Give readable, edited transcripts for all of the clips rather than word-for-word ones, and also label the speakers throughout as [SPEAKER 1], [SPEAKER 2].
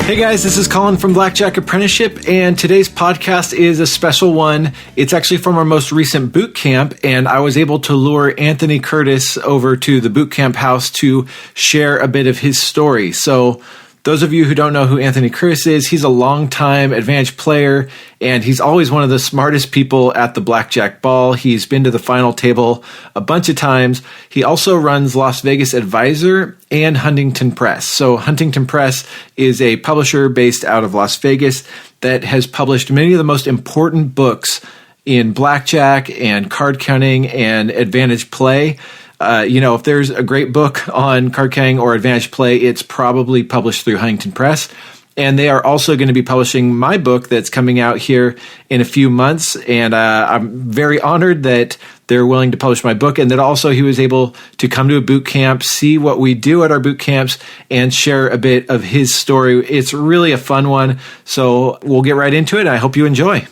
[SPEAKER 1] Hey guys, this is Colin from Blackjack Apprenticeship, and today's podcast is a special one. It's actually from our most recent boot camp, and I was able to lure Anthony Curtis over to the boot camp house to share a bit of his story. So those of you who don't know who Anthony Curtis is, he's a longtime advantage player, and he's always one of the smartest people at the blackjack ball. He's been to the final table a bunch of times. He also runs Las Vegas Advisor and Huntington Press. So Huntington Press is a publisher based out of Las Vegas that has published many of the most important books in blackjack and card counting and advantage play. If there's a great book on card counting or advantage play, it's probably published through Huntington Press. And they are also going to be publishing my book that's coming out here in a few months. And I'm very honored that they're willing to publish my book, and that also he was able to come to a boot camp, see what we do at our boot camps, and share a bit of his story. It's really a fun one. So we'll get right into it. I hope you enjoy.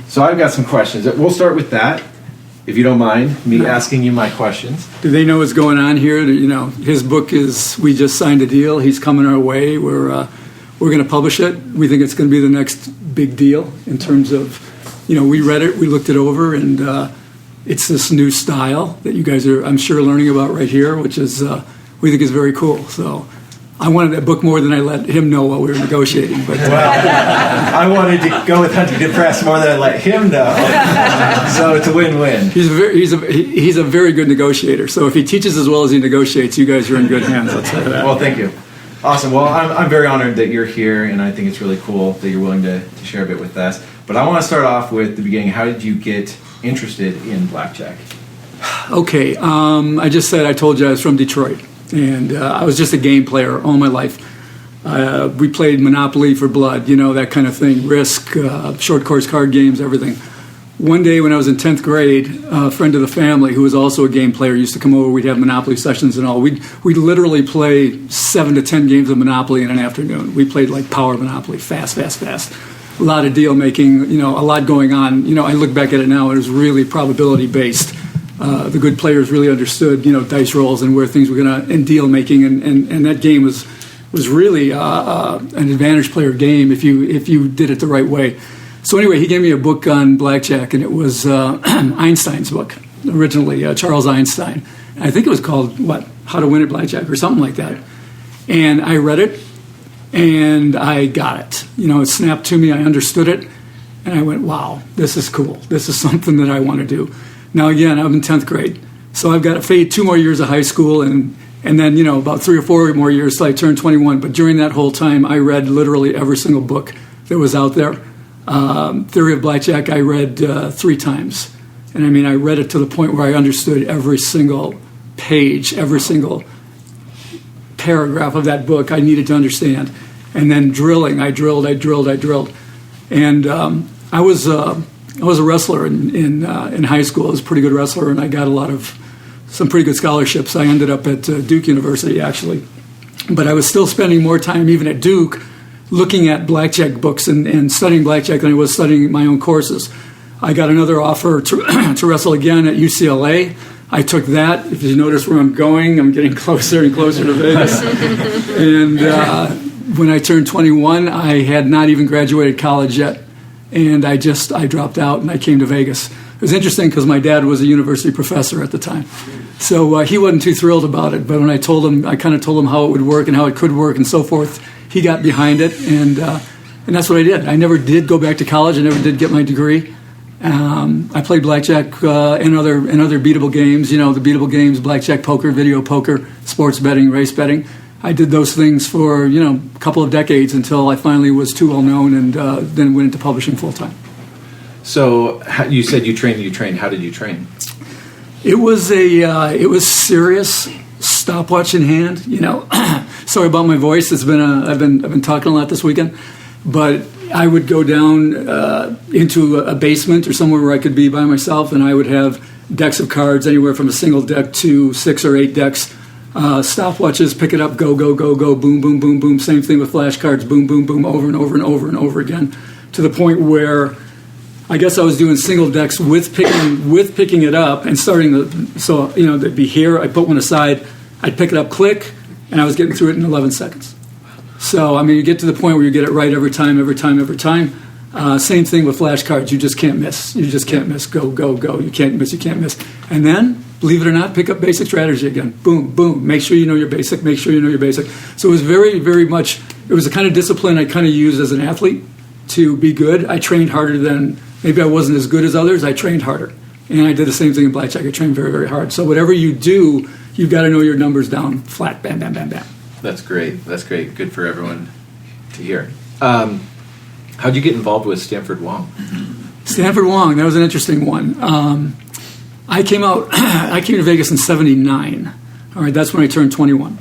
[SPEAKER 1] So I've got some questions. We'll start with that, if you don't mind me asking you my questions.
[SPEAKER 2] Do they know what's going on here? His book is, we just signed a deal. He's coming our way. We're going to publish it. We think it's going to be the next big deal in terms of, we read it, we looked it over, and it's this new style that you guys are, I'm sure, learning about right here, which is, we think is very cool. So I wanted that book more than I let him know while we were negotiating. But
[SPEAKER 1] I wanted to go with Huntington Press more than I let him know. So it's a win-win.
[SPEAKER 2] He's a very good negotiator. So if he teaches as well as he negotiates, you guys are in good hands. I'll tell you that.
[SPEAKER 1] Well, thank you. Awesome. Well, I'm very honored that you're here, and I think it's really cool that you're willing to share a bit with us. But I want to start off with the beginning. How did you get interested in blackjack?
[SPEAKER 2] Okay. I just said I told you I was from Detroit. And I was just a game player all my life. We played Monopoly for blood, that kind of thing, Risk, short course card games, everything. One day when I was in 10th grade, a friend of the family who was also a game player used to come over. We'd have Monopoly sessions and all. We'd literally play 7 to 10 games of Monopoly in an afternoon. We played like power Monopoly, fast. A lot of deal making, a lot going on. I look back at it now, it was really probability based. The good players really understood, dice rolls and where things were going to, and deal making, and that game was really an advantage player game if you did it the right way. So anyway, he gave me a book on blackjack, and it was Einstein's book originally, Charles Einstein. I think it was called How to Win at Blackjack or something like that. And I read it, and I got it. It snapped to me. I understood it, and I went, "Wow, this is cool. This is something that I want to do." Now, again, I'm in 10th grade, so I've got to fade 2 more years of high school and then, about 3 or 4 more years till I turn 21. But during that whole time, I read literally every single book that was out there. Theory of Blackjack, I read 3 times. And, I read it to the point where I understood every single page, every single paragraph of that book I needed to understand. And then drilling, I drilled. And I was a wrestler in high school. I was a pretty good wrestler, and I got some pretty good scholarships. I ended up at Duke University, actually. But I was still spending more time, even at Duke, looking at blackjack books and studying blackjack than I was studying my own courses. I got another offer to wrestle again at UCLA. I took that. If you notice where I'm going, I'm getting closer and closer to Vegas. And when I turned 21, I had not even graduated college yet. And I dropped out and I came to Vegas. It was interesting because my dad was a university professor at the time. So he wasn't too thrilled about it. But when I kind of told him how it would work and how it could work and so forth, he got behind it. And that's what I did. I never did go back to college. I never did get my degree. I played blackjack and other beatable games. The beatable games, blackjack, poker, video poker, sports betting, race betting. I did those things for, a couple of decades until I finally was too well known and then went into publishing full time.
[SPEAKER 1] So you said you trained. How did you train?
[SPEAKER 2] It was serious, stopwatch in hand. Sorry about my voice. I've been talking a lot this weekend, but I would go down into a basement or somewhere where I could be by myself, and I would have decks of cards, anywhere from a single deck to 6 or 8 decks. Stopwatches, pick it up, go, boom, boom, boom, boom. Same thing with flashcards, boom, boom, boom, over and over and over and over again, to the point where I guess I was doing single decks with picking it up and starting they'd be here. I put one aside, I'd pick it up, click, and I was getting through it in 11 seconds. So, I mean, you get to the point where you get it right every time. Same thing with flashcards. You just can't miss. You just can't miss. Go, go, go. You can't miss. And then, believe it or not, pick up basic strategy again. Boom, boom. Make sure you know your basic. So it was very, very much, it was the kind of discipline I kind of used as an athlete to be good. I trained harder than, maybe I wasn't as good as others. I trained harder. And I did the same thing in blackjack. I trained very, very hard. So whatever you do, you've got to know your numbers down flat. Bam, bam, bam, bam.
[SPEAKER 1] That's great. Good for everyone to hear. How'd you get involved with Stanford Wong?
[SPEAKER 2] Stanford Wong, that was an interesting one. I came to Vegas in '79. All right, that's when I turned 21.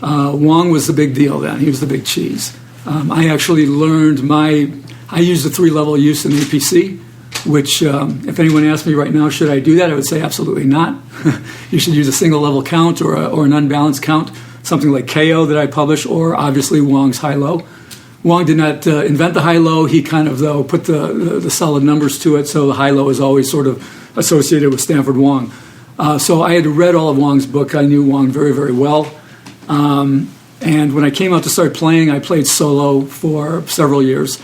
[SPEAKER 2] Wong was the big deal then. He was the big cheese. I actually learned I used the 3-level use in the APC, which if anyone asked me right now, should I do that? I would say absolutely not. You should use a single level count or an unbalanced count, something like KO that I publish, or obviously Wong's high-low. Wong did not invent the high-low. He kind of, though, put the solid numbers to it, so the high-low is always sort of associated with Stanford Wong. So I had read all of Wong's book. I knew Wong very, very well. And when I came out to start playing, I played solo for several years.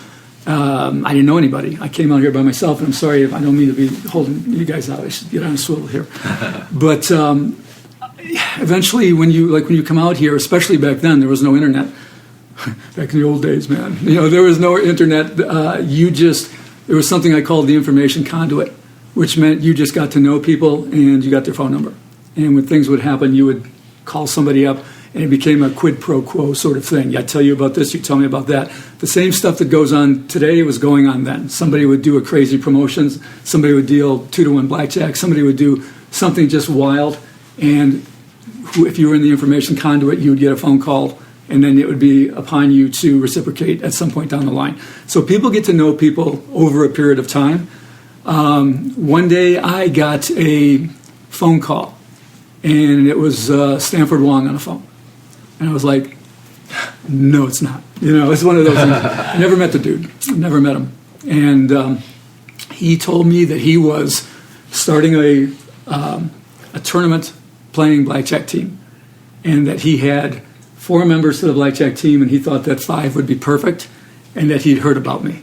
[SPEAKER 2] I didn't know anybody. I came out here by myself, and I'm sorry if I don't mean to be holding you guys out. I should get on a swivel here. But eventually, when you come out here, especially back then, there was no internet. Back in the old days, man. There was no internet. There was something I called the information conduit, which meant you just got to know people and you got their phone number. And when things would happen, you would call somebody up, and it became a quid pro quo sort of thing. I tell you about this, you tell me about that. The same stuff that goes on today was going on then. Somebody would do a crazy promotions. Somebody would deal 2-to-1 blackjack. Somebody would do something just wild. And if you were in the information conduit, you would get a phone call, and then it would be upon you to reciprocate at some point down the line. So people get to know people over a period of time. One day I got a phone call, and it was Stanford Wong on the phone. And I was like, no, it's not. It's one of those things. I never met the dude. Never met him. And he told me that he was starting a tournament playing blackjack team, and that he had 4 members to the blackjack team, and he thought that 5 would be perfect, and that he'd heard about me.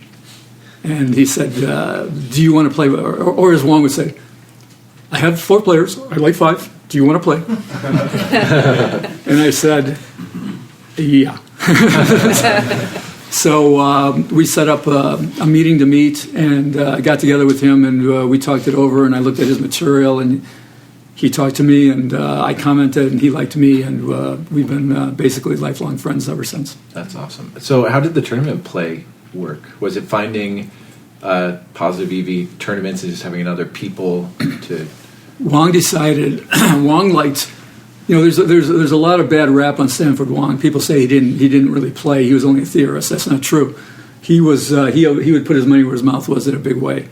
[SPEAKER 2] And he said, do you want to play? Or as Wong would say, I have 4 players. I'd like 5. Do you want to play? And I said, yeah. So we set up a meeting to meet, and I got together with him, and we talked it over, and I looked at his material, and he talked to me, and I commented, and he liked me, and we've been basically lifelong friends ever since.
[SPEAKER 1] That's awesome. So how did the tournament play work? Was it finding positive EV tournaments and just having other people to...
[SPEAKER 2] Wong decided, Wong liked, there's a lot of bad rap on Stanford Wong. People say he didn't really play. He was only a theorist. That's not true. He was he would put his money where his mouth was in a big way.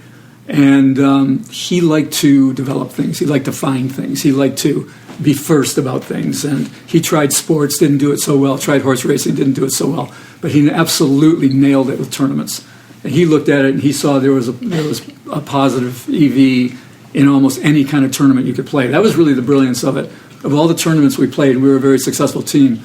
[SPEAKER 2] And he liked to develop things. He liked to find things. He liked to be first about things. And he tried sports, didn't do it so well. Tried horse racing, didn't do it so well. But he absolutely nailed it with tournaments. And he looked at it, and he saw there was a positive EV in almost any kind of tournament you could play. That was really the brilliance of it. Of all the tournaments we played, we were a very successful team.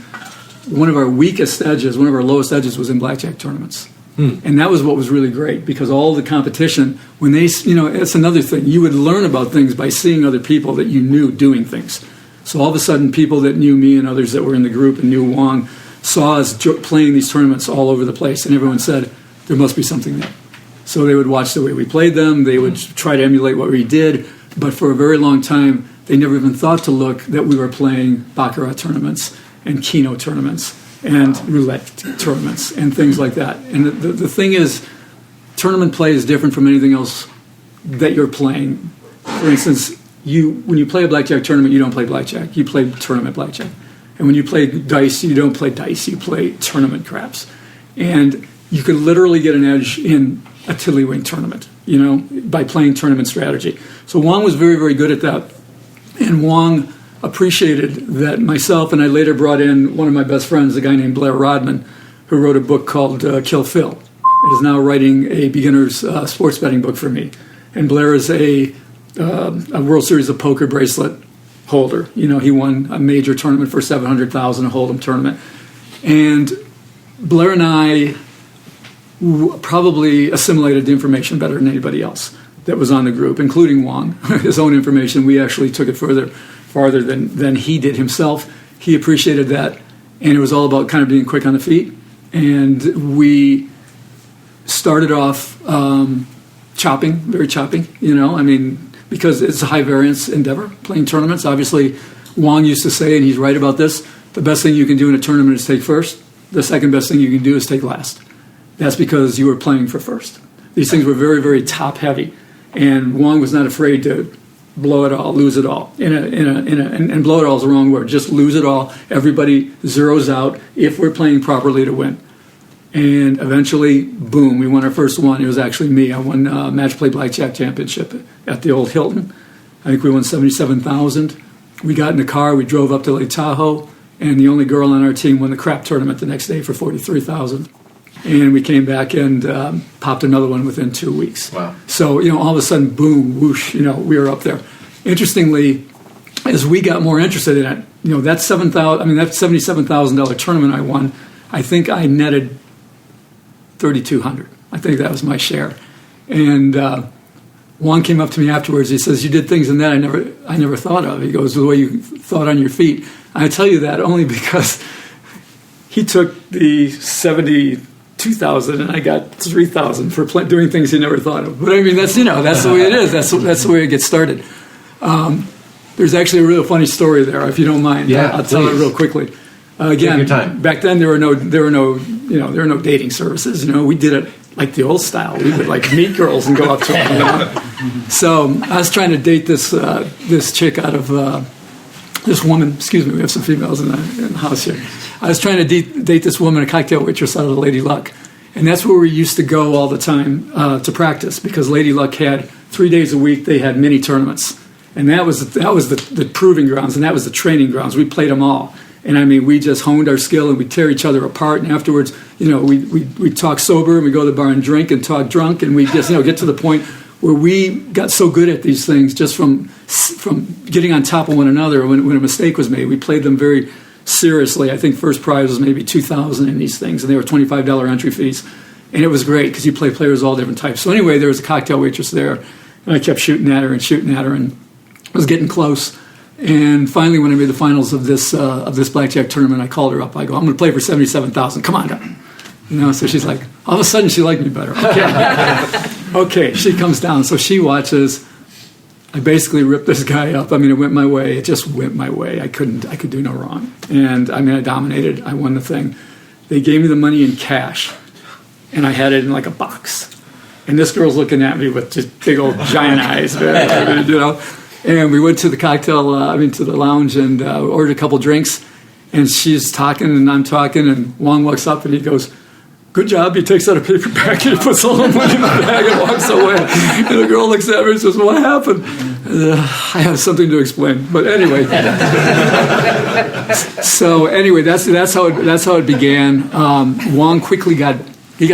[SPEAKER 2] One of our weakest edges, one of our lowest edges was in blackjack tournaments. And that was what was really great, because all the competition, when they, it's another thing. You would learn about things by seeing other people that you knew doing things. So all of a sudden, people that knew me and others that were in the group and knew Wong saw us playing these tournaments all over the place, and everyone said, there must be something there. So they would watch the way we played them. They would try to emulate what we did. But for a very long time, they never even thought to look that we were playing baccarat tournaments and keno tournaments and roulette tournaments and things like that. And the thing is, tournament play is different from anything else that you're playing. For instance, when you play a blackjack tournament, you don't play blackjack. You play tournament blackjack. And when you play dice, you don't play dice. You play tournament craps. And you could literally get an edge in a tiddlywink tournament, by playing tournament strategy. So Wong was very, very good at that. And Wong appreciated that myself, and I later brought in one of my best friends, a guy named Blair Rodman, who wrote a book called Kill Phil. He is now writing a beginner's sports betting book for me. And Blair is a World Series of Poker bracelet holder. He won a major tournament for $700,000, a Hold'em tournament. And Blair and I probably assimilated the information better than anybody else that was on the group, including Wong. His own information, we actually took it farther than he did himself. He appreciated that, and it was all about kind of being quick on the feet. And we started off very chopping, because it's a high variance endeavor, playing tournaments. Obviously, Wong used to say, and he's right about this, the best thing you can do in a tournament is take first. The second best thing you can do is take last. That's because you were playing for first. These things were very, very top heavy, and Wong was not afraid to blow it all, lose it all. And blow it all is the wrong word. Just lose it all. Everybody zeroes out if we're playing properly to win. And eventually, boom, we won our first one. It was actually me. I won Match Play Blackjack Championship at the old Hilton. I think we won $77,000. We got in the car. We drove up to Lake Tahoe, and the only girl on our team won the crap tournament the next day for $43,000. And we came back and popped another one within 2 weeks.
[SPEAKER 1] Wow.
[SPEAKER 2] So, all of a sudden, boom, whoosh, we were up there. Interestingly, as we got more interested in it, that $77,000 tournament I won, I think I netted $3,200. I think that was my share. And Wong came up to me afterwards. He says, "You did things in that I never thought of." He goes, "The way you thought on your feet." I tell you that only because he took the $72,000 and I got $3,000 for doing things he never thought of. But I mean, that's the way it is. That's the way it gets started. There's actually a real funny story there, if you don't mind.
[SPEAKER 1] Yeah,
[SPEAKER 2] I'll tell it real quickly. Again,
[SPEAKER 1] your time.
[SPEAKER 2] Back then there were no dating services. We did it like the old style. We would like meet girls and go up to them. So I was trying to date this chick out of this woman. Excuse me, we have some females in the house here. I was trying to date this woman, a cocktail waitress out of the Lady Luck, and that's where we used to go all the time to practice, because Lady Luck had 3 days a week. They had mini tournaments, and that was the proving grounds, and that was the training grounds. We played them all. And I mean, we just honed our skill, and we tear each other apart. And afterwards, we talk sober, and we go to the bar and drink and talk drunk, and we just get to the point where we got so good at these things just from getting on top of one another. When a mistake was made, we played them very seriously. I think first prize was maybe $2,000 in these things, and they were $25 entry fees. And it was great because you play players of all different types. So anyway, there was a cocktail waitress there, and I kept shooting at her, and I was getting close. And finally, when I made the finals of this blackjack tournament, I called her up. I go, "I'm going to play for $77,000. Come on down." So she's like, all of a sudden, she liked me better. Okay, okay. She comes down, so she watches. I basically ripped this guy up. I mean, it went my way. It just went my way. I could do no wrong. And I mean, I dominated. I won the thing. They gave me the money in cash, and I had it in like a box. And this girl's looking at me with just big old giant eyes, man, And we went to the to the lounge and ordered a couple drinks. And she's talking and I'm talking. And Wong walks up and he goes, "Good job." He takes out a paper bag and he puts all the money in the bag and walks away. And the girl looks at me and says, "What happened?" I have something to explain. But anyway. So anyway, that's how it began. Wong quickly got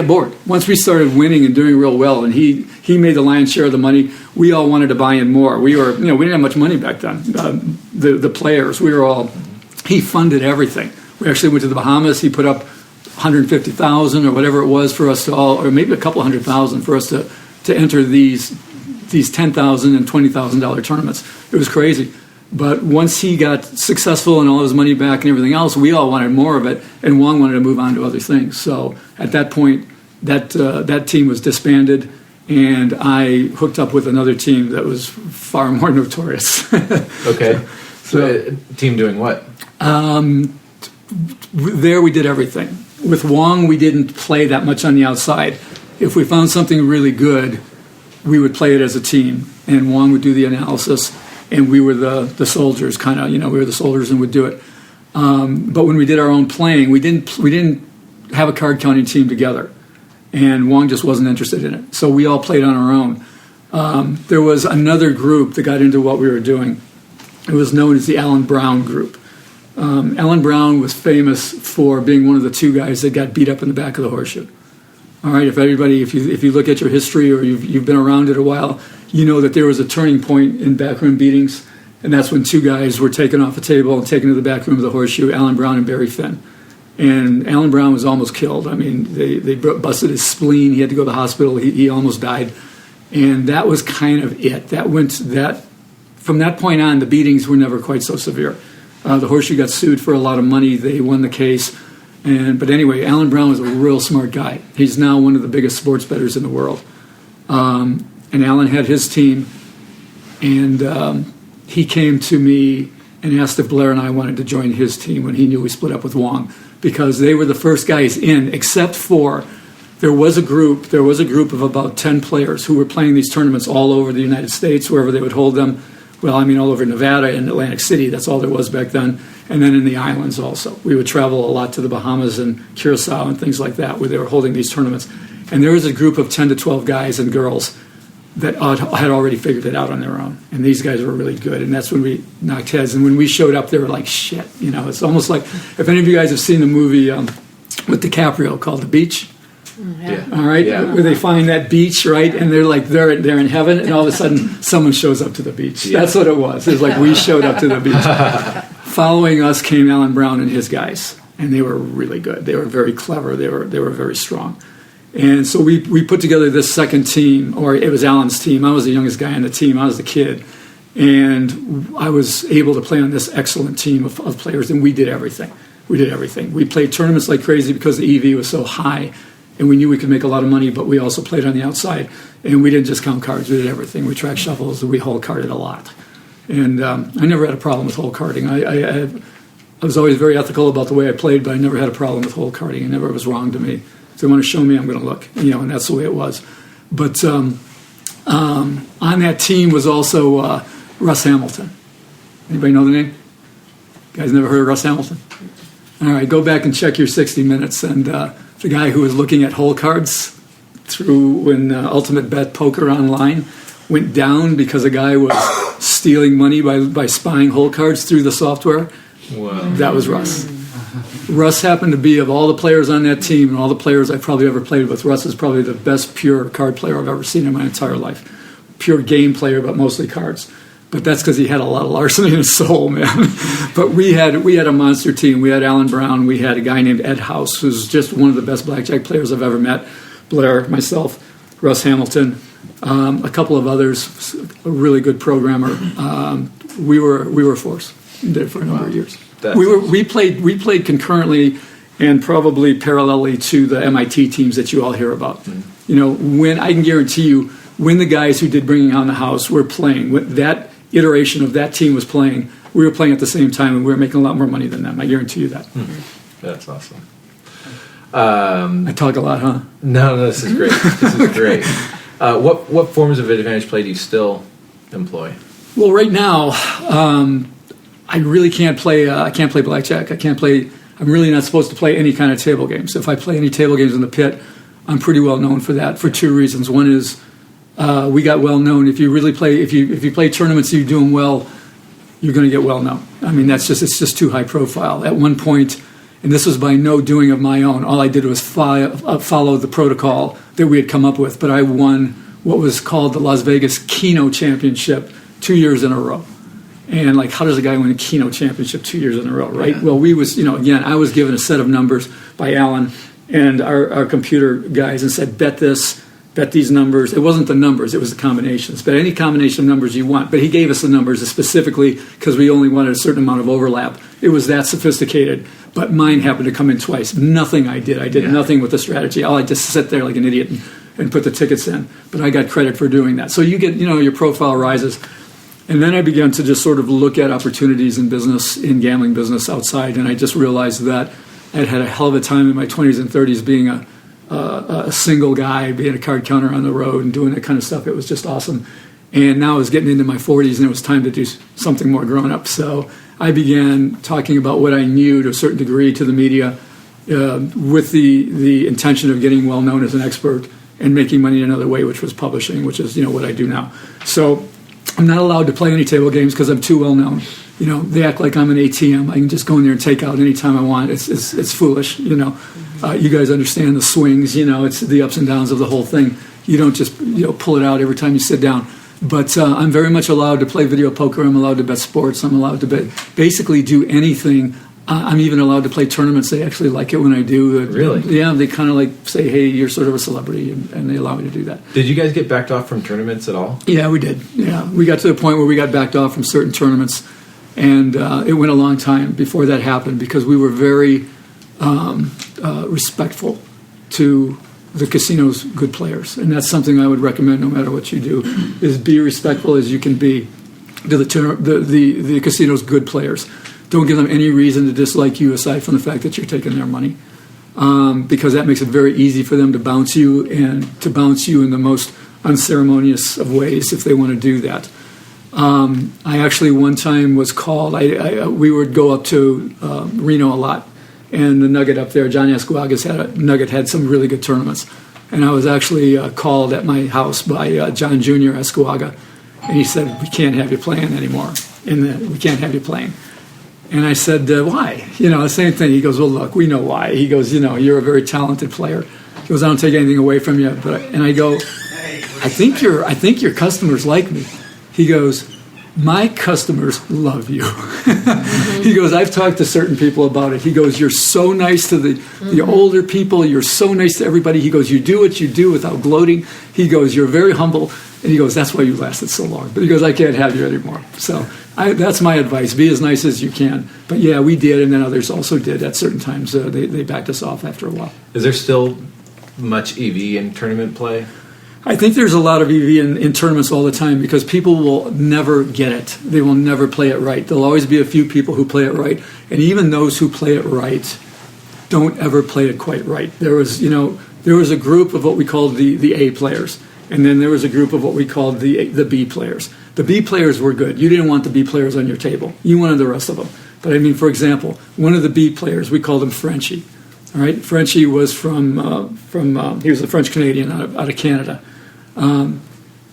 [SPEAKER 2] bored. Once we started winning and doing real well, and he made the lion's share of the money, we all wanted to buy in more. We didn't have much money back then. The players, he funded everything. We actually went to the Bahamas. He put up $150,000 or whatever it was for us to all, or maybe a couple $100,000 for us to enter these $10,000 and $20,000 tournaments. It was crazy. But once he got successful and all his money back and everything else, we all wanted more of it, and Wong wanted to move on to other things. So at that point, that team was disbanded, and I hooked up with another team that was far more notorious.
[SPEAKER 1] Okay. So team doing what?
[SPEAKER 2] There we did everything. With Wong, we didn't play that much on the outside. If we found something really good, we would play it as a team, and Wong would do the analysis. And we were the soldiers, kind of, we were the soldiers and would do it. But when we did our own playing, we didn't have a card counting team together, and Wong just wasn't interested in it. So we all played on our own. There was another group that got into what we were doing. It was known as the Alan Brown group. Alan Brown was famous for being one of the two guys that got beat up in the back of the horseshoe. All right, if you look at your history or you've been around it a while, you know that there was a turning point in backroom beatings, and that's when two guys were taken off a table and taken to the back room of the horseshoe, Alan Brown and Barry Finn. And Alan Brown was almost killed. I mean, they busted his spleen. He had to go to the hospital. He almost died. And that was kind of it. From that point on, the beatings were never quite so severe. The horseshoe got sued for a lot of money. They won the case. But anyway, Alan Brown was a real smart guy. He's now one of the biggest sports bettors in the world. And Alan had his team. And he came to me and asked if Blair and I wanted to join his team when he knew we split up with Wong, because they were the first guys in, except for there was a group of about 10 players who were playing these tournaments all over the United States, wherever they would hold them. Well, I mean, all over Nevada and Atlantic City. That's all there was back then. And then in the islands also. We would travel a lot to the Bahamas and Curacao and things like that, where they were holding these tournaments. And there was a group of 10 to 12 guys and girls that had already figured it out on their own. And these guys were really good. And that's when we knocked heads. And when we showed up, they were like, shit. You know, it's almost like, if any of you guys have seen the movie with DiCaprio called The Beach.
[SPEAKER 3] Yeah.
[SPEAKER 2] All right, where they find that beach, right, and they're like they're in heaven, and all of a sudden someone shows up to the beach. Yeah. That's what it was. It was like we showed up to the beach. Following us came Alan Brown and his guys, and they were really good. They were very clever. They were very strong. And so we put together this second team, or it was Alan's team. I was the youngest guy on the team. I was the kid, and I was able to play on this excellent team of players, and we did everything. We played tournaments like crazy because the EV was so high. And we knew we could make a lot of money, but we also played on the outside. And we didn't just count cards. We did everything. We tracked shuffles, and we hole carded a lot. And I never had a problem with hole carding. I was always very ethical about the way I played, but I never had a problem with hole carding. It never was wrong to me. If they want to show me, I'm going to look. You know, and that's the way it was. But on that team was also Russ Hamilton. Anybody know the name? You guys never heard of Russ Hamilton? All right, go back and check your 60 Minutes. And the guy who was looking at hole cards when Ultimate Bet Poker Online went down because a guy was stealing money by spying hole cards through the software.
[SPEAKER 1] Wow.
[SPEAKER 2] That was Russ. Russ happened to be, of all the players on that team and all the players I've probably ever played with, Russ is probably the best pure card player I've ever seen in my entire life. Pure game player, but mostly cards. But that's because he had a lot of larceny in his soul, man. But we had a monster team. We had Alan Brown. We had a guy named Ed House, who's just one of the best blackjack players I've ever met. Blair, myself, Russ Hamilton, a couple of others, a really good programmer. We were a force. We did it for a number of years. We played concurrently and probably parallelly to the MIT teams that you all hear about. Mm-hmm. You know, when I can guarantee you, when the guys who did Bringing Home the House were playing, when that iteration of that team was playing, we were playing at the same time, and we were making a lot more money than them. I guarantee you that.
[SPEAKER 1] Mm-hmm. That's awesome.
[SPEAKER 2] I talk a lot, huh?
[SPEAKER 1] No, this is great. This is great. What forms of advantage play do you still employ?
[SPEAKER 2] Well, right now, I really can't play. I can't play blackjack. I'm really not supposed to play any kind of table games. If I play any table games in the pit, I'm pretty well known for that for two reasons. One is we got well known. If you really play, if you play tournaments, you do them well, you're going to get well known. I mean, it's just too high profile. At one point, and this was by no doing of my own, all I did was follow the protocol that we had come up with. But I won what was called the Las Vegas Keno Championship 2 years in a row. And like, how does a guy win a Keno Championship 2 years in a row, right? Yeah. Well, again, I was given a set of numbers by Alan and our computer guys and said, bet this. Bet these numbers. It wasn't the numbers, it was the combinations. Bet any combination of numbers you want. But he gave us the numbers specifically because we only wanted a certain amount of overlap. It was that sophisticated. But mine happened to come in twice. Nothing I did. I did nothing with the strategy. I just sit there like an idiot and put the tickets in. But I got credit for doing that. So you get, your profile rises. And then I began to just sort of look at opportunities in business, in gambling business outside. And I just realized that I'd had a hell of a time in my 20s and 30s being a single guy, being a card counter on the road and doing that kind of stuff. It was just awesome. And now I was getting into my 40s, and it was time to do something more grown up. So I began talking about what I knew to a certain degree to the media with the intention of getting well known as an expert and making money another way, which was publishing, which is what I do now. So I'm not allowed to play any table games because I'm too well known. They act like I'm an ATM. I can just go in there and take out anytime I want. It's foolish, You guys understand the swings, it's the ups and downs of the whole thing. You don't just, pull it out every time you sit down. But I'm very much allowed to play video poker. I'm allowed to bet sports. I'm allowed to basically do anything I'm even allowed to play tournaments. They actually like it when I do.
[SPEAKER 1] Really?
[SPEAKER 2] Yeah, they kind of like say, hey, you're sort of a celebrity, and they allow me to do that.
[SPEAKER 1] Did you guys get backed off from tournaments at all?
[SPEAKER 2] Yeah, we did. Yeah, we got to the point where we got backed off from certain tournaments, and it went a long time before that happened because we were very respectful to the casino's good players, and that's something I would recommend no matter what you do, is be respectful as you can be to the casino's good players. Don't give them any reason to dislike you aside from the fact that you're taking their money, because that makes it very easy for them to bounce you, and to bounce you in the most unceremonious of ways if they want to do that. I actually one time was called. We would go up to Reno a lot, and the Nugget up there, Johnny Escuaga's had some really good tournaments, and I was actually called at my house by John Jr. Escuaga, and he said, "We can't have you playing anymore. We can't have you playing." And I said, "Why?" The same thing. He goes, "Well, look, we know why." He goes, "You're a very talented player." He goes, "I don't take anything away from you." And I go, I think your customers like me." He goes, "My customers love you." He goes, "I've talked to certain people about it." He goes, "You're so nice to the older people. You're so nice to everybody." He goes, "You do what you do without gloating." He goes, "You're very humble." And he goes, "That's why you lasted so long." But he goes, "I can't have you anymore." So that's my advice. Be as nice as you can. But yeah, we did, and then others also did at certain times. They backed us off after a while.
[SPEAKER 1] Is there still much EV in tournament play?
[SPEAKER 2] I think there's a lot of EV in tournaments all the time because people will never get it. They will never play it right. There'll always be a few people who play it right. And even those who play it right don't ever play it quite right. There was a group of what we called the A players. And then there was a group of what we called the B players. The B players were good. You didn't want the B players on your table. You wanted the rest of them. But I mean, for example, one of the B players, we called him Frenchie. All right, Frenchie was he was a French Canadian out of Canada.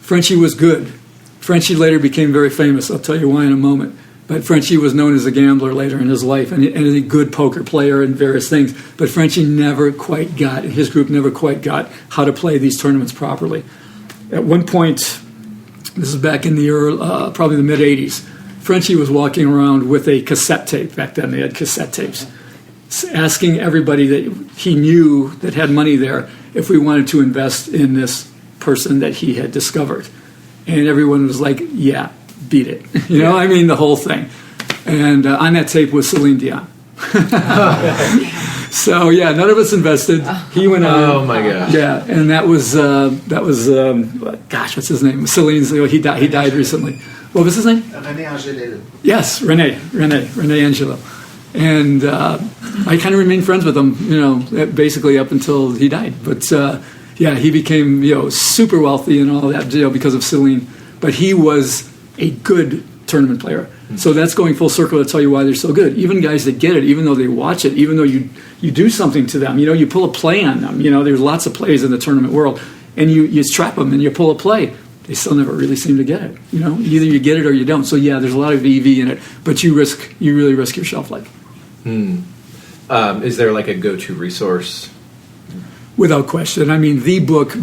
[SPEAKER 2] Frenchie was good. Frenchie later became very famous. I'll tell you why in a moment. But Frenchie was known as a gambler later in his life and a good poker player and various things. But Frenchie his group never quite got how to play these tournaments properly. At one point, this is back in the early, probably the mid-'80s, Frenchie was walking around with a cassette tape. Back then they had cassette tapes, asking everybody that he knew that had money there if we wanted to invest in this person that he had discovered. And everyone was like, "Yeah, beat it." I mean, the whole thing. And on that tape was Celine Dion. So yeah, none of us invested. He went on.
[SPEAKER 1] Oh my gosh.
[SPEAKER 2] Yeah, and that was gosh, what's his name? Celine's. He died recently. What was his name?
[SPEAKER 3] René Angelo.
[SPEAKER 2] Yes, René Angelo. And I kind of remained friends with him, basically up until he died. But yeah, he became super wealthy and all that because of Celine. But he was a good tournament player. So that's going full circle to tell you why they're so good. Even guys that get it, even though they watch it, even though you do something to them, you pull a play on them. There's lots of plays in the tournament world, and you trap them and you pull a play. They still never really seem to get it. Either you get it or you don't. So yeah, there's a lot of EV in it, but you really risk your shelf life.
[SPEAKER 1] Is there like a go-to resource?
[SPEAKER 2] Without question. I mean, the book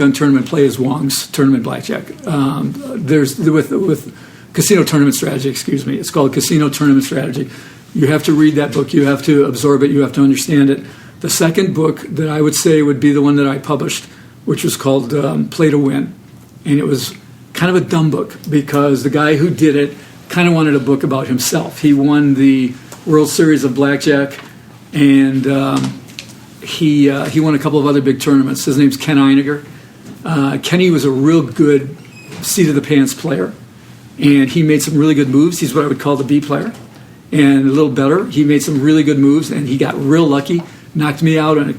[SPEAKER 2] on tournament play is Wong's Tournament Blackjack. There's with Casino Tournament Strategy, it's called Casino Tournament Strategy. You have to read that book. You have to absorb it. You have to understand it. The second book that I would say would be the one that I published, which was called Play to Win. And it was kind of a dumb book because the guy who did it kind of wanted a book about himself. He won the World Series of Blackjack, and he won a couple of other big tournaments. His name's Ken Einiger. Kenny was a real good seat-of-the-pants player. And he made some really good moves. He's what I would call the B player. And a little better, he made some really good moves, and he got real lucky, knocked me out on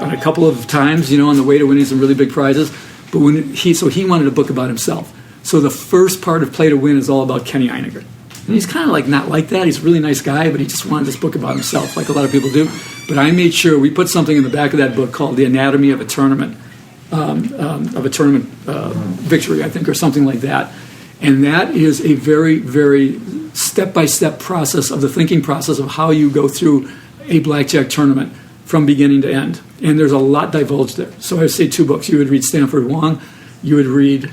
[SPEAKER 2] a couple of times, on the way to winning some really big prizes. But he wanted a book about himself. So the first part of Play to Win is all about Kenny Einiger. And he's kind of not like that. He's a really nice guy, but he just wanted this book about himself, like a lot of people do. But I made sure we put something in the back of that book called The Anatomy of a Tournament, victory, I think, or something like that. And that is a very, very step-by-step process of the thinking process of how you go through a blackjack tournament from beginning to end. And there's a lot divulged there. So I would say 2 books. You would read Stanford Wong, you would read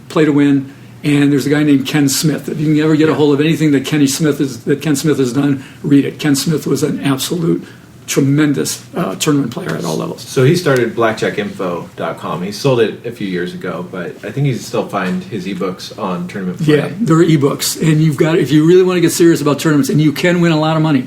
[SPEAKER 2] Play to Win, And there's a guy named Ken Smith. If you can ever get a hold of anything that Ken Smith has done, read it. Ken Smith was an absolute tremendous tournament player at all levels.
[SPEAKER 1] So he started blackjackinfo.com. He sold it a few years ago, but I think you can still find his ebooks on tournament play.
[SPEAKER 2] Yeah, there are ebooks, and you've got, if you really want to get serious about tournaments, and you can win a lot of money.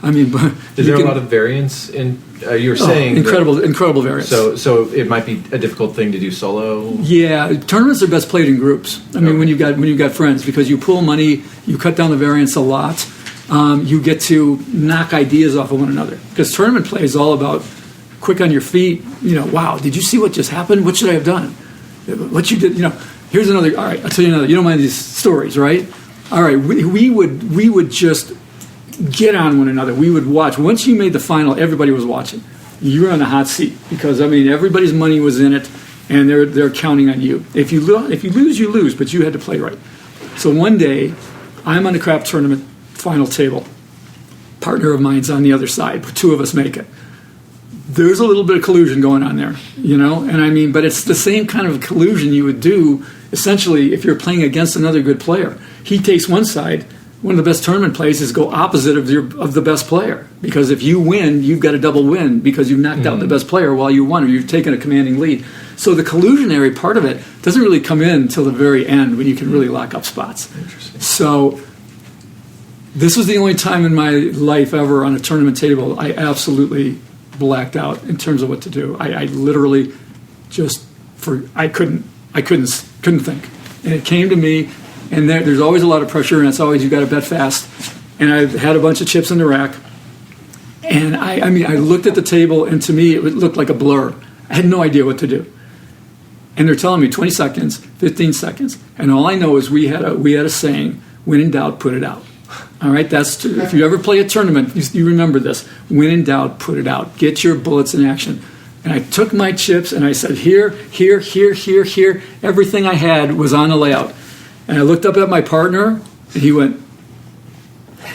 [SPEAKER 2] I mean,
[SPEAKER 1] is there a lot of variance in? You were saying
[SPEAKER 2] incredible variance.
[SPEAKER 1] So it might be a difficult thing to do solo.
[SPEAKER 2] Yeah, tournaments are best played in groups. I mean, when you've got friends, because you pool money, you cut down the variance a lot. You get to knock ideas off of one another, because tournament play is all about quick on your feet. Wow, did you see what just happened? What should I have done? What you did? Here's another. All right, I'll tell you another. You don't mind these stories, right? All right, we would just get on one another. We would watch. Once you made the final, everybody was watching. You were on the hot seat, because everybody's money was in it, and they're counting on you. If you lose, you lose, but you had to play right. So one day, I'm on the crap tournament final table. Partner of mine's on the other side. Two of us make it. There's a little bit of collusion going on there, and but it's the same kind of collusion you would do essentially if you're playing against another good player. He takes one side. One of the best tournament plays is go opposite of the best player, because if you win, you've got a double win because you've knocked out the best player while you won, or you've taken a commanding lead. So the collusionary part of it doesn't really come in until the very end, when you can really lock up spots.
[SPEAKER 1] Interesting.
[SPEAKER 2] So this was the only time in my life ever on a tournament table I absolutely blacked out in terms of what to do. I literally I couldn't think, and it came to me. And there's always a lot of pressure, and it's always, you've got to bet fast. And I had a bunch of chips in the rack. And I looked at the table, and to me, it looked like a blur. I had no idea what to do. And they're telling me 20 seconds, 15 seconds. And all I know is we had a saying, when in doubt, put it out. All right, if you ever play a tournament, you remember this. When in doubt, put it out. Get your bullets in action. And I took my chips, and I said, here, here, here, here, here. Everything I had was on the layout. And I looked up at my partner, and he went.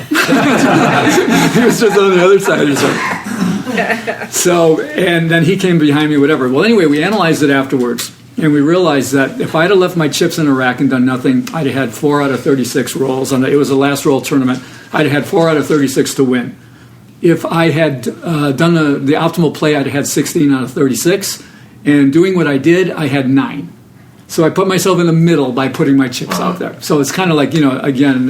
[SPEAKER 2] He was just on the other side of the So, and then he came behind me, whatever. Well, anyway, we analyzed it afterwards, and we realized that if I'd have left my chips in a rack and done nothing, I'd have had 4 out of 36 rolls. It was a last roll tournament. I'd have had 4 out of 36 to win. If I had done the optimal play, I'd have had 16 out of 36. And doing what I did, I had 9. So I put myself in the middle by putting my chips out there. So it's kind of like, again,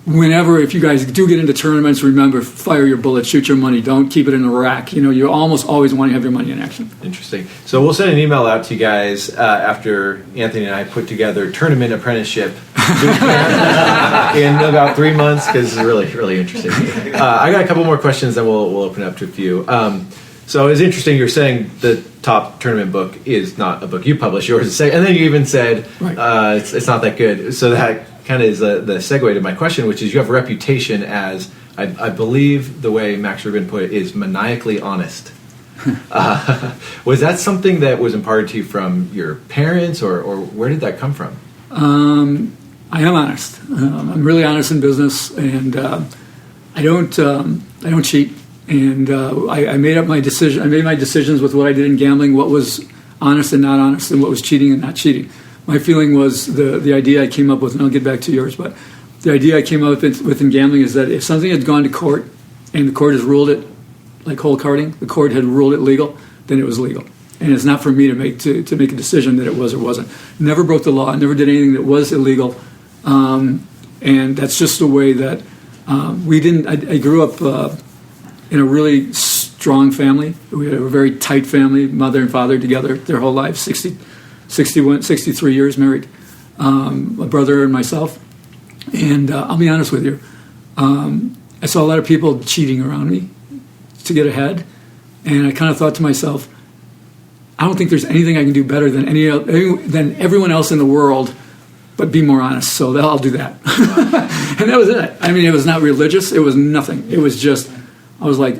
[SPEAKER 2] whenever, if you guys do get into tournaments, remember, fire your bullets, shoot your money. Don't keep it in a rack. You almost always want to have your money in action.
[SPEAKER 1] Interesting. So we'll send an email out to you guys after Anthony and I put together Tournament Apprenticeship in about 3 months, because it's really, really interesting. I got a couple more questions, then we'll open it up to a few. So it's interesting, you're saying the top tournament book is not a book you publish, yours is, and then you even said it's not that good. So that kind of is the segue to my question, which is, you have a reputation as, I believe the way Max Rubin put it, is maniacally honest. Was that something that was imparted to you from your parents, or where did that come from?
[SPEAKER 2] I am honest. I'm really honest in business, and I don't cheat. And I made my decisions with what I did in gambling, what was honest and not honest, and what was cheating and not cheating. My feeling was the idea I came up with, and I'll get back to yours, but the idea I came up with in gambling is that if something had gone to court and the court has ruled it, like hole carding, the court had ruled it legal, then it was legal. And it's not for me to make a decision that it was or wasn't. Never broke the law, never did anything that was illegal. And that's just the way that we didn't. I grew up in a really strong family. We had a very tight family, mother and father together their whole lives, 63 years married, a brother and myself. And I'll be honest with you, I saw a lot of people cheating around me to get ahead, and I kind of thought to myself, I don't think there's anything I can do better than everyone else in the world, but be more honest. So I'll do that. And that was it. It was not religious. It was nothing. It was just, I was like,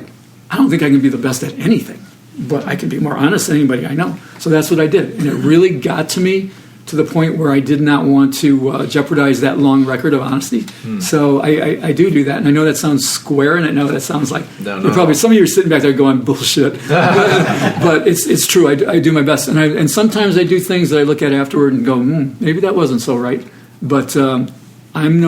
[SPEAKER 2] I don't think I can be the best at anything, but I can be more honest than anybody I know. So that's what I did. And it really got to me to the point where I did not want to jeopardize that long record of honesty. So I do that. And I know that sounds square, and I know that sounds like, probably some of you are sitting back there going, bullshit. But it's true. I do my best. And sometimes I do things that I look at afterward and go, maybe that wasn't so right. But I'm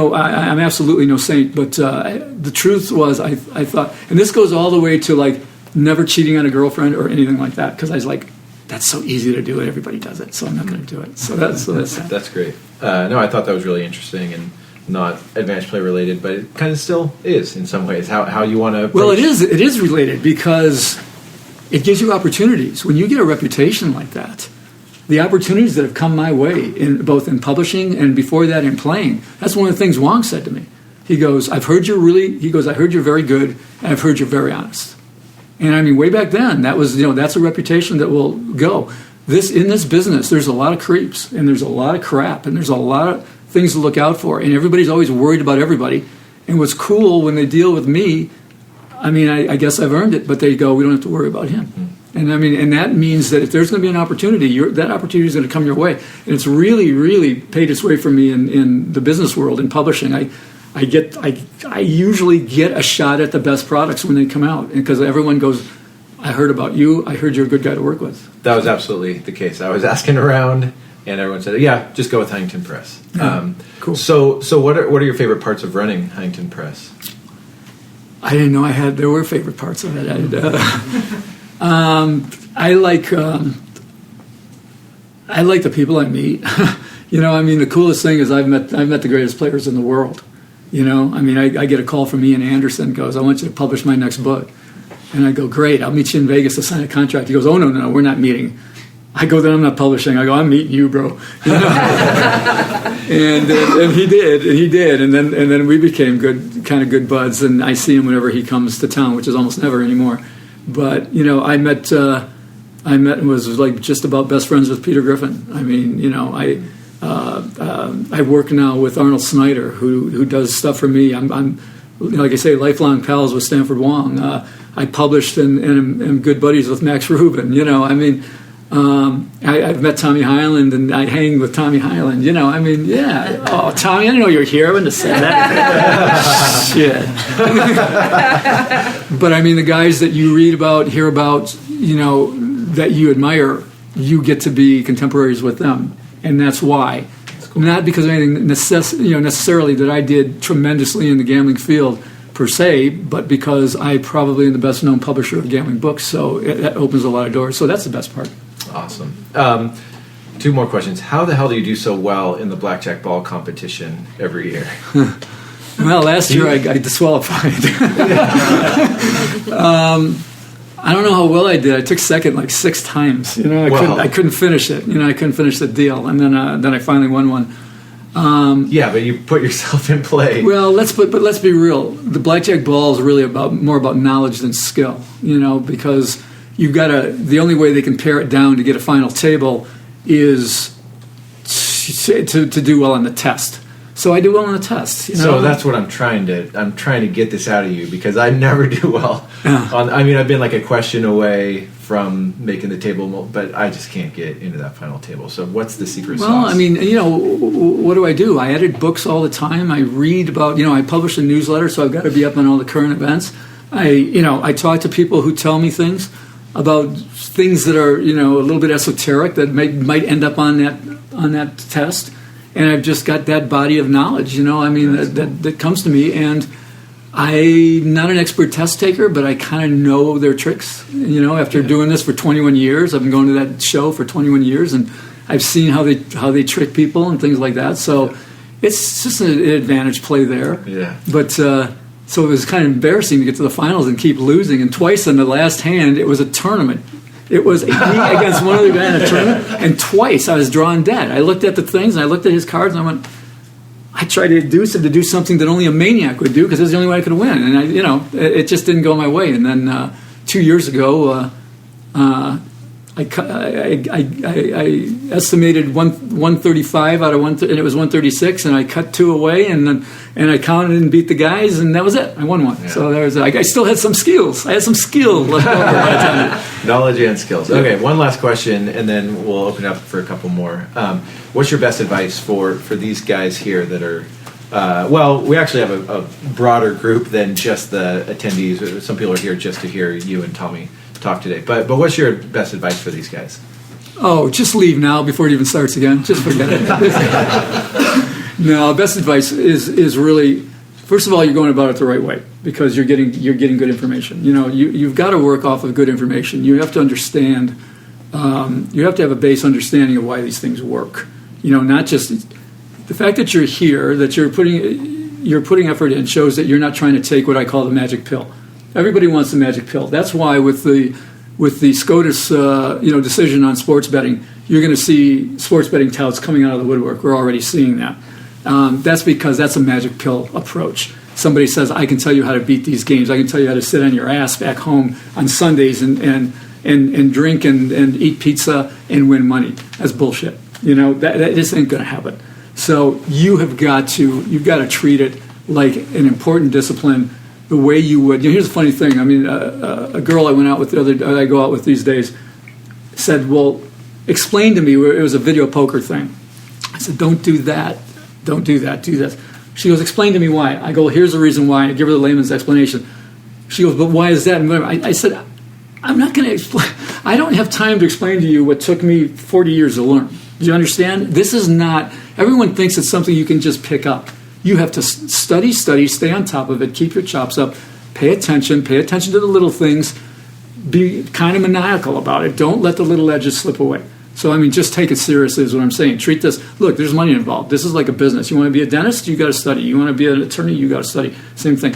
[SPEAKER 2] absolutely no saint. But the truth was, I thought, and this goes all the way to like never cheating on a girlfriend or anything like that, because I was like, that's so easy to do it. Everybody does it, so I'm not going to do it. So that's
[SPEAKER 1] great. No, I thought that was really interesting and not advanced play related, but it kind of still is in some ways how you want to approach.
[SPEAKER 2] Well, it is related because it gives you opportunities. When you get a reputation like that, the opportunities that have come my way, both in publishing and before that in playing, that's one of the things Wong said to me. He goes, I heard you're very good, and I've heard you're very honest. And I mean, way back then, that was, that's a reputation that will go. In this business, there's a lot of creeps, and there's a lot of crap, and there's a lot of things to look out for, and everybody's always worried about everybody. And what's cool when they deal with me, I mean, I guess I've earned it, but they go, we don't have to worry about him. Mm-hmm. And I mean, and that means that if there's going to be an opportunity, that opportunity is going to come your way. And it's really, really paid its way for me in the business world, in publishing. I usually get a shot at the best products when they come out, because everyone goes, I heard about you, I heard you're a good guy to work with.
[SPEAKER 1] That was absolutely the case. I was asking around, and everyone said, yeah, just go with Huntington Press.
[SPEAKER 2] Cool.
[SPEAKER 1] So what are your favorite parts of running Huntington Press?
[SPEAKER 2] I didn't know there were favorite parts of it. I like the people I meet. I mean, the coolest thing is I've met the greatest players in the world. I mean, I get a call from Ian Anderson, goes, I want you to publish my next book. And I go, great, I'll meet you in Vegas to sign a contract. He goes, oh, no, we're not meeting. I go, then I'm not publishing. I go, I'm meeting you, bro. And he did. And then we became good buds. And I see him whenever he comes to town, which is almost never anymore. But, I met and was like just about best friends with Peter Griffin. I mean, I work now with Arnold Snyder, who does stuff for me. I'm like I say, lifelong pals with Stanford Wong. I published and am good buddies with Max Rubin. I mean, I've met Tommy Hyland, and I hang with Tommy Hyland. I mean, yeah. Oh, Tommy, I didn't know you were here. I wouldn't have said that. Shit. But I mean, the guys that you read about, hear about, that you admire, you get to be contemporaries with them, and that's why. Cool. Not because of anything necessarily that I did tremendously in the gambling field per se, but because I probably am the best known publisher of gambling books, so that opens a lot of doors. So that's the best part.
[SPEAKER 1] Awesome. 2 more questions. How the hell do you do so well in the blackjack ball competition every year?
[SPEAKER 2] Well, last year I got disqualified. I don't know how well I did. I took second like 6 times. I couldn't finish it. I couldn't finish the deal, and then I finally won one.
[SPEAKER 1] Yeah, but you put yourself in play.
[SPEAKER 2] Well, let's be real. The blackjack ball is really more about knowledge than skill. Because you've got the only way they can pare it down to get a final table is to do well on the test. So I do well on the test.
[SPEAKER 1] So that's what I'm trying to get this out of you, because I never do well. I've been like a question away from making the table, but I just can't get into that final table. So what's the secret sauce?
[SPEAKER 2] Well, I mean, what do? I edit books all the time. I read about, I publish a newsletter, so I've got to be up on all the current events. I talk to people who tell me things about things that are, a little bit esoteric that might end up on that test. And I've just got that body of knowledge, that comes to me. And I'm not an expert test taker, but I kind of know their tricks. After doing this for 21 years, I've been going to that show for 21 years, and I've seen how they trick people and things like that. So it's just an advantage play there. Yeah. But so it was kind of embarrassing to get to the finals and keep losing. And twice in the last hand, it was a tournament. It was me against one other guy in a tournament, and twice I was drawn dead. I looked at the things, and I looked at his cards, and I went, I tried to induce him to do something that only a maniac would do, because it was the only way I could win. And it just didn't go my way. And then 2 years ago, I estimated 135 out of and it was 136, and I cut 2 away, and I counted and beat the guys, and that was it. I won one. Yeah. So there was. I still had some skills. I had some skill left over by the time.
[SPEAKER 1] Knowledge and skills. Okay, one last question, and then we'll open up for a couple more. What's your best advice for these guys here that are? We actually have a broader group than just the attendees. Some people are here just to hear you and Tommy talk today. But what's your best advice for these guys?
[SPEAKER 2] Oh, just leave now before it even starts again. Just forget it. No, best advice is really, first of all, you're going about it the right way because you're getting good information. You've got to work off of good information. You have to understand. You have to have a base understanding of why these things work. Not just the fact that you're here, that you're putting effort in, shows that you're not trying to take what I call the magic pill. Everybody wants the magic pill. That's why with the SCOTUS decision on sports betting, you're going to see sports betting touts coming out of the woodwork. We're already seeing that. That's because that's a magic pill approach. Somebody says, I can tell you how to beat these games. I can tell you how to sit on your ass back home on Sundays and drink and eat pizza and win money. That's bullshit. That just ain't going to happen. So you've got to treat it like an important discipline the way you would. Here's the funny thing. I mean, a girl I went out with I go out with these days said, well, explain to me, it was a video poker thing. I said, don't do that. Don't do that. Do this. She goes, explain to me why. I go, here's the reason why. I give her the layman's explanation. She goes, but why is that? And I said, I'm not going to explain. I don't have time to explain to you what took me 40 years to learn. Do you understand? This is not, everyone thinks it's something you can just pick up. You have to study, stay on top of it, keep your chops up, pay attention to the little things, be kind of maniacal about it. Don't let the little edges slip away. So, I mean, just take it seriously is what I'm saying. Treat this, look, there's money involved. This is like a business. You want to be a dentist? You got to study. You want to be an attorney? You got to study. Same thing.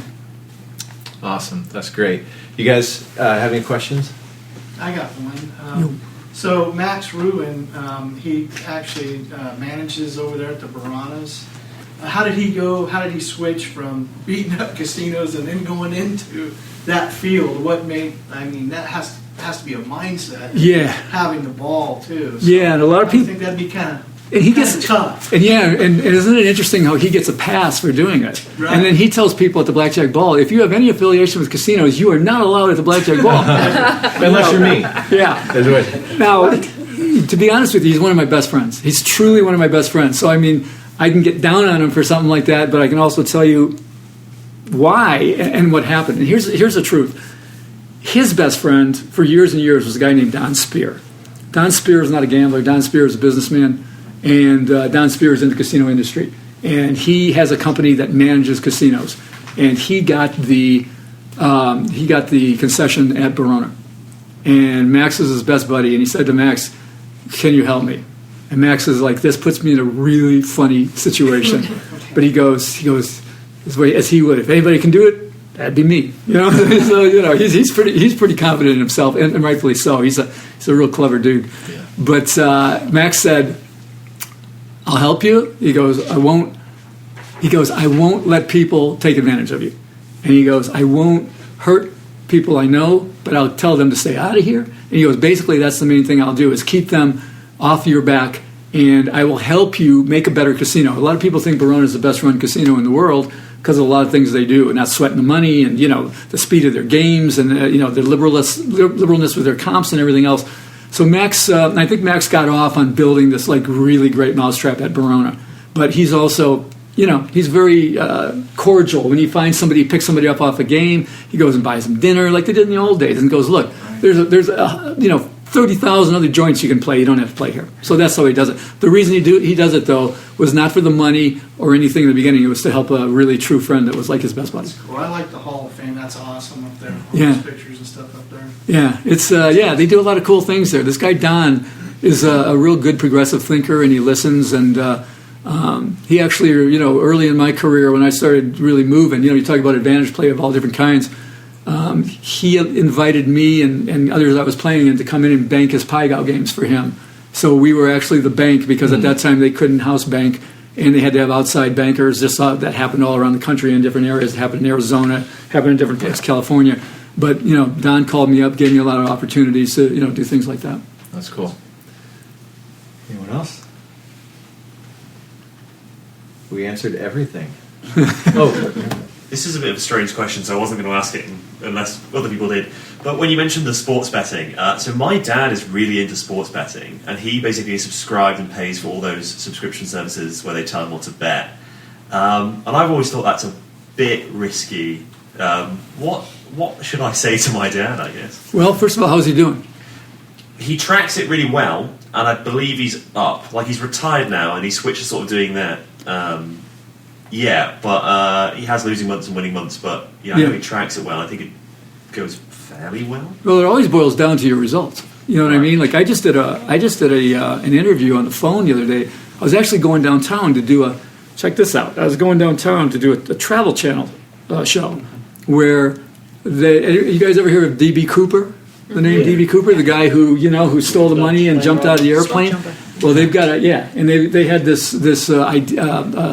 [SPEAKER 1] Awesome. That's great. You guys have any questions?
[SPEAKER 3] I got one. So Max Ruin, he actually manages over there at the Baranas. How did he go? How did he switch from beating up casinos and then going into that field? What made? I mean, that has to be a mindset.
[SPEAKER 2] Yeah.
[SPEAKER 3] Having the ball too. So
[SPEAKER 2] yeah, and a lot of people
[SPEAKER 3] think that'd be kind of.
[SPEAKER 2] And he gets
[SPEAKER 3] tough.
[SPEAKER 2] And and isn't it interesting how he gets a pass for doing it?
[SPEAKER 3] Right.
[SPEAKER 2] And then he tells people at the Blackjack Ball, if you have any affiliation with casinos, you are not allowed at the Blackjack Ball.
[SPEAKER 1] Unless you're me.
[SPEAKER 2] Yeah.
[SPEAKER 1] That's right.
[SPEAKER 2] Now, to be honest with you, he's one of my best friends. He's truly one of my best friends. So, I mean, I can get down on him for something like that, but I can also tell you why and what happened. And here's the truth. His best friend for years and years was a guy named Don Spear. Don Spear is not a gambler. Don Spear is a businessman. And Don Spear is in the casino industry, and he has a company that manages casinos. And he got the concession at Verona. And Max is his best buddy, and he said to Max, "Can you help me?" And Max is like, "This puts me in a really funny situation." But he goes as way as he would. If anybody can do it, that'd be me. So he's pretty confident in himself, and rightfully so. He's a real clever dude. Yeah. But Max said, I'll help you. He goes, I won't let people take advantage of you. And he goes, I won't hurt people I know, but I'll tell them to stay out of here. And he goes, basically, that's the main thing I'll do is keep them off your back, and I will help you make a better casino. A lot of people think Verona is the best run casino in the world because of a lot of things they do, and not sweating the money, and the speed of their games, and their liberalness with their comps and everything else. So Max, I think Max got off on building this like really great mousetrap at Verona, but he's also, he's very cordial. When he finds somebody, he picks somebody up off a game, he goes and buys them dinner like they did in the old days, and goes, look, there's 30,000 other joints you can play. You don't have to play here. So that's how he does it. The reason he does it though was not for the money or anything in the beginning. It was to help a really true friend that was like his best buddy.
[SPEAKER 3] Well, I like the Hall of Fame. That's awesome up there. All
[SPEAKER 2] yeah.
[SPEAKER 3] those pictures and stuff up there.
[SPEAKER 2] Yeah, it's they do a lot of cool things there. This guy Don is a real good progressive thinker, and he listens. And he actually, early in my career when I started really moving, you talk about advantage play of all different kinds. He invited me and others I was playing in to come in and bank his Pie-Gow games for him. So we were actually the bank because at that time they couldn't house bank, and they had to have outside bankers. Just that happened all around the country in different areas. It happened in Arizona, happened in different places, California. But Don called me up, gave me a lot of opportunities to do things like that.
[SPEAKER 1] That's cool. Anyone else? We answered everything.
[SPEAKER 4] This is a bit of a strange question, so I wasn't going to ask it unless other people did. But when you mentioned the sports betting, so my dad is really into sports betting, and he basically subscribed and pays for all those subscription services where they tell him what to bet. And I've always thought that's a bit risky. What should I say to my dad, I guess?
[SPEAKER 2] Well, first of all, how's he doing?
[SPEAKER 4] He tracks it really well, and I believe he's up. Like, he's retired now, and he switched to sort of doing that. But he has losing months and winning months. But I know he tracks it well. I think it goes fairly well.
[SPEAKER 2] Well, it always boils down to your results. You know what I mean? Like I just did an interview on the phone the other day. I was actually going downtown to do check this out. I was going downtown to do a Travel Channel show where you guys ever hear of D.B. Cooper? The name D.B. Cooper, the guy who stole the money and jumped out of the airplane. Well, they've got and they had this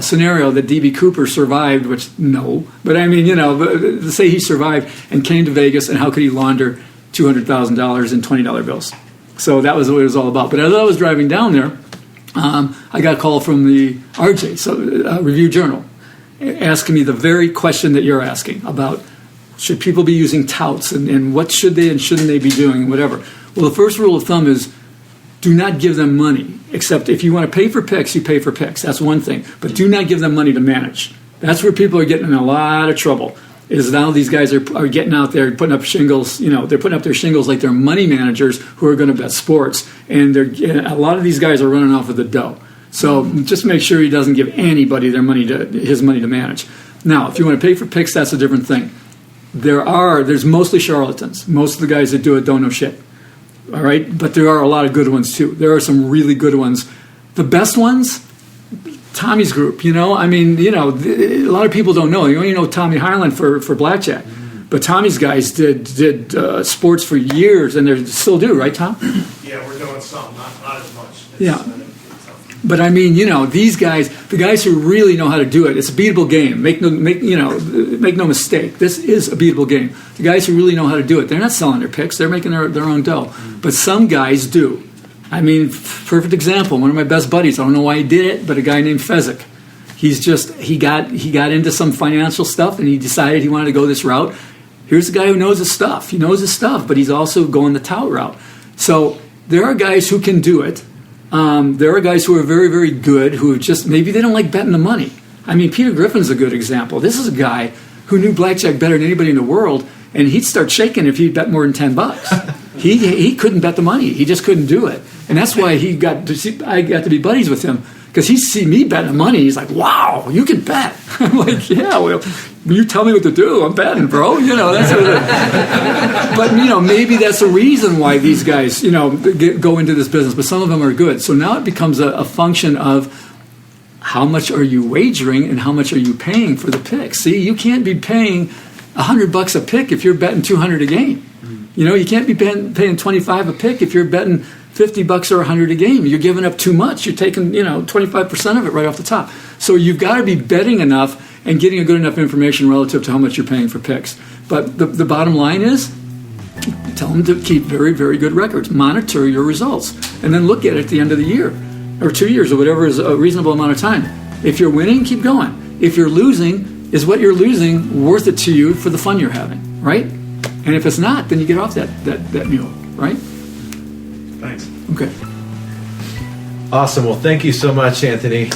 [SPEAKER 2] scenario that D.B. Cooper survived, which but I mean, to say he survived and came to Vegas, and how could he launder $200,000 in $20 bills? So that was what it was all about. But as I was driving down there, I got a call from the RJ Review Journal asking me the very question that you're asking about should people be using touts and what should they and shouldn't they be doing, whatever. Well, the first rule of thumb is do not give them money, except if you want to pay for picks, you pay for picks. That's one thing. But do not give them money to manage. That's where people are getting in a lot of trouble, is now these guys are getting out there putting up shingles. They're putting up their shingles like they're money managers who are going to bet sports. And a lot of these guys are running off with the dough. So just make sure he doesn't give anybody his money to manage. Now, if you want to pay for picks, that's a different thing. There's mostly charlatans. Most of the guys that do it don't know shit. All right, but there are a lot of good ones too. There are some really good ones. The best ones, Tommy's group. A lot of people don't know. You only know Tommy Highland for blackjack, but Tommy's guys did sports for years, and they still do, right, Tom?
[SPEAKER 5] Yeah, we're doing some, not as much.
[SPEAKER 2] But I mean, these guys, the guys who really know how to do it, it's a beatable game. Make no mistake. This is a beatable game. The guys who really know how to do it, they're not selling their picks. They're making their own dough. But some guys do. I mean, perfect example. One of my best buddies. I don't know why he did it, but a guy named Fezzik. He got into some financial stuff, and he decided he wanted to go this route. Here's a guy who knows his stuff. He knows his stuff, but he's also going the tout route. So there are guys who can do it. There are guys who are very, very good who just maybe they don't like betting the money. I mean, Peter Griffin's a good example. This is a guy who knew blackjack better than anybody in the world, and he'd start shaking if he'd bet more than $10. He couldn't bet the money. He just couldn't do it, and that's why I got to be buddies with him, because he see me betting the money. He's like, "Wow, you can bet." I'm like, "Yeah, well, you tell me what to do. I'm betting, bro." That's what it is. But maybe that's a reason why these guys, go into this business. But some of them are good. So now it becomes a function of how much are you wagering and how much are you paying for the pick. See, you can't be paying $100 a pick if you're betting $200 a game. You can't be paying $25 a pick if you're betting $50 or $100 a game. You're giving up too much. You're taking 25% of it right off the top. So you've got to be betting enough and getting a good enough information relative to how much you're paying for picks. But the bottom line is, tell them to keep very, very good records. Monitor your results, and then look at it at the end of the year, or 2 years, or whatever is a reasonable amount of time. If you're winning, keep going. If you're losing, is what you're losing worth it to you for the fun you're having, right? And if it's not, then you get off that mule, right?
[SPEAKER 4] Thanks.
[SPEAKER 2] Okay.
[SPEAKER 1] Awesome. Well, thank you so much, Anthony.